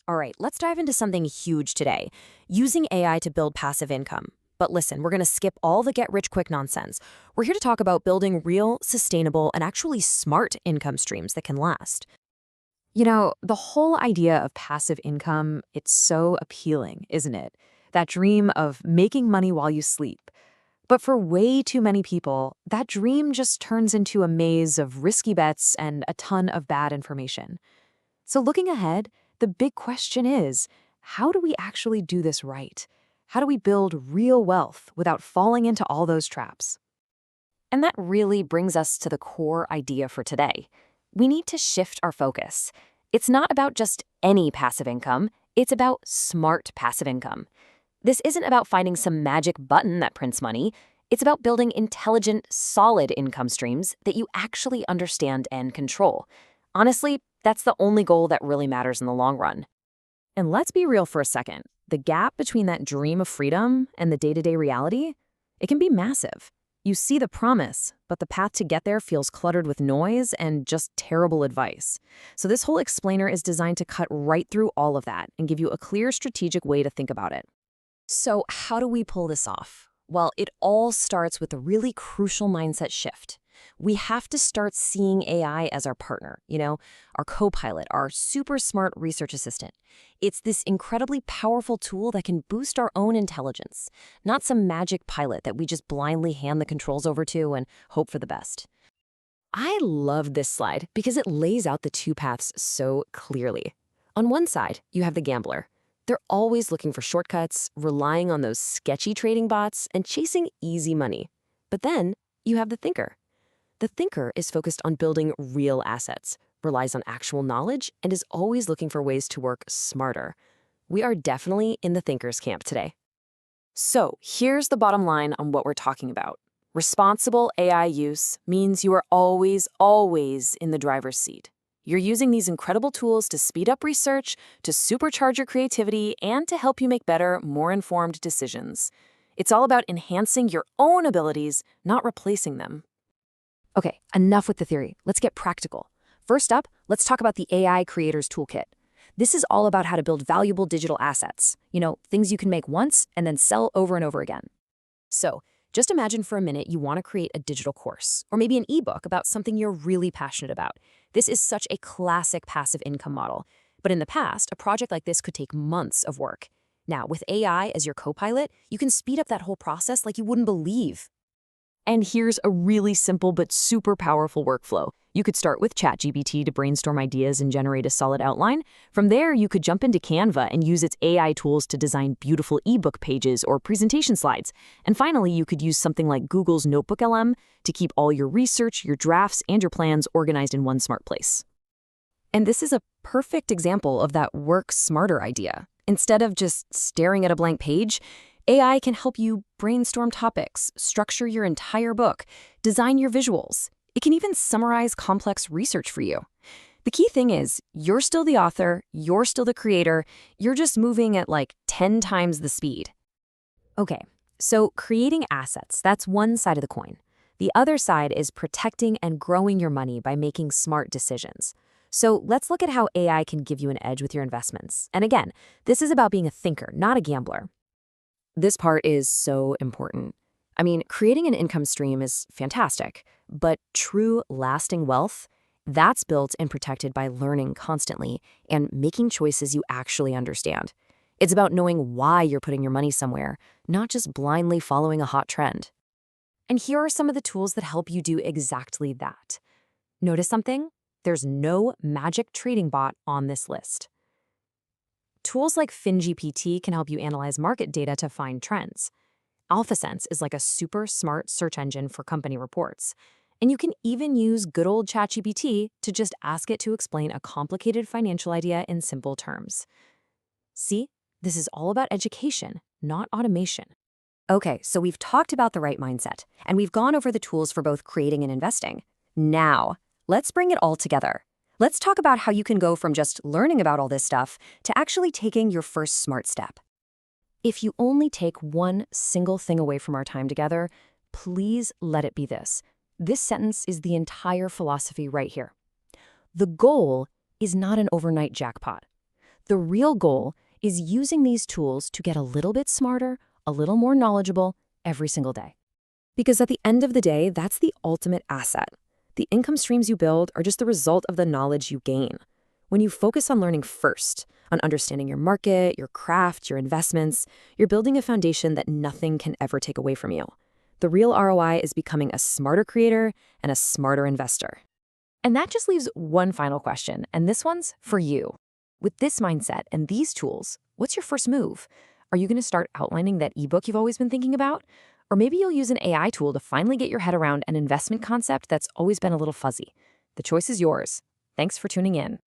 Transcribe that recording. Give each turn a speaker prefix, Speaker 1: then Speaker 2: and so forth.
Speaker 1: All right, let's dive into something huge today, using AI to build passive income. But listen, we're going to skip all the get-rich-quick nonsense. We're here to talk about building real, sustainable, and actually smart income streams that can last. The whole idea of passive income, it's so appealing, isn't it? That dream of making money while you sleep. But for way too many people, that dream just turns into a maze of risky bets and a ton of bad information. So looking ahead, the big question is, how do we actually do this right? How do we build real wealth without falling into all those traps? And that really brings us to the core idea for today. We need to shift our focus. It's not about just any passive income, it's about smart passive income. This isn't about finding some magic button that prints money. It's about building intelligent, solid income streams that you actually understand and control. Honestly, that's the only goal that really matters in the long run. And let's be real for a second. The gap between that dream of freedom and the day-to-day reality, it can be massive. You see the promise, but the path to get there feels cluttered with noise and just terrible advice. So this whole explainer is designed to cut right through all of that and give you a clear strategic way to think about it. So how do we pull this off? Well, it all starts with a really crucial mindset shift. We have to start seeing AI as our partner, our co-pilot, our super smart research assistant. It's this incredibly powerful tool that can boost our own intelligence, not some magic pilot that we just blindly hand the controls over to and hope for the best. I love this slide because it lays out the two paths so clearly. On one side, you have the gambler. They're always looking for shortcuts, relying on those sketchy trading bots, and chasing easy money. But then you have the thinker. The thinker is focused on building real assets, relies on actual knowledge, and is always looking for ways to work smarter. We are definitely in the thinker's camp today. So here's the bottom line on what we're talking about. Responsible AI use means you are always, always in the driver's seat. You're using these incredible tools to speed up research, to supercharge your creativity, and to help you make better, more informed decisions. It's all about enhancing your own abilities, not replacing them. Okay, enough with the theory. Let's get practical. First up, let's talk about the AI Creators Toolkit. This is all about how to build valuable digital assets, things you can make once and then sell over and over again. So, just imagine for a minute you want to create a digital course, or maybe an ebook about something you're really passionate about. This is such a classic passive income model. But in the past, a project like this could take months of work. Now, with AI as your co-pilot, you can speed up that whole process like you wouldn't believe. And here's a really simple but super powerful workflow. You could start with ChatGPT to brainstorm ideas and generate a solid outline. From there, you could jump into Canva and use its AI tools to design beautiful ebook pages or presentation slides. And finally, you could use something like Google's NotebookLM to keep all your research, your drafts, and your plans organized in one smart place. And this is a perfect example of that work smarter idea. Instead of just staring at a blank page, AI can help you brainstorm topics, structure your entire book, design your visuals. It can even summarize complex research for you. The key thing is, you're still the author, you're still the creator, you're just moving at like 10 times the speed. Okay, so creating assets, that's one side of the coin. The other side is protecting and growing your money by making smart decisions. So let's look at how AI can give you an edge with your investments. And again, this is about being a thinker, not a gambler. This part is so important. I mean, creating an income stream is fantastic, but true lasting wealth, that's built and protected by learning constantly and making choices you actually understand. It's about knowing why you're putting your money somewhere, not just blindly following a hot trend. And here are some of the tools that help you do exactly that. Notice something? There's no magic trading bot on this list. Tools like FinGPT can help you analyze market data to find trends. AlphaSense is like a super smart search engine for company reports. And you can even use good old ChatGPT to just ask it to explain a complicated financial idea in simple terms. See, this is all about education, not automation. Okay, so we've talked about the right mindset, and we've gone over the tools for both creating and investing. Now, let's bring it all together. Let's talk about how you can go from just learning about all this stuff to actually taking your first smart step. If you only take one single thing away from our time together, please let it be this. This sentence is the entire philosophy right here. The goal is not an overnight jackpot. The real goal is using these tools to get a little bit smarter, a little more knowledgeable every single day. Because at the end of the day, that's the ultimate asset. The income streams you build are just the result of the knowledge you gain. When you focus on learning first, on understanding your market, your craft, your investments, you're building a foundation that nothing can ever take away from you. The real ROI is becoming a smarter creator and a smarter investor. And that just leaves one final question, and this one's for you. With this mindset and these tools, what's your first move? Are you going to start outlining that ebook you've always been thinking about? Or maybe you'll use an AI tool to finally get your head around an investment concept that's always been a little fuzzy. The choice is yours. Thanks for tuning in.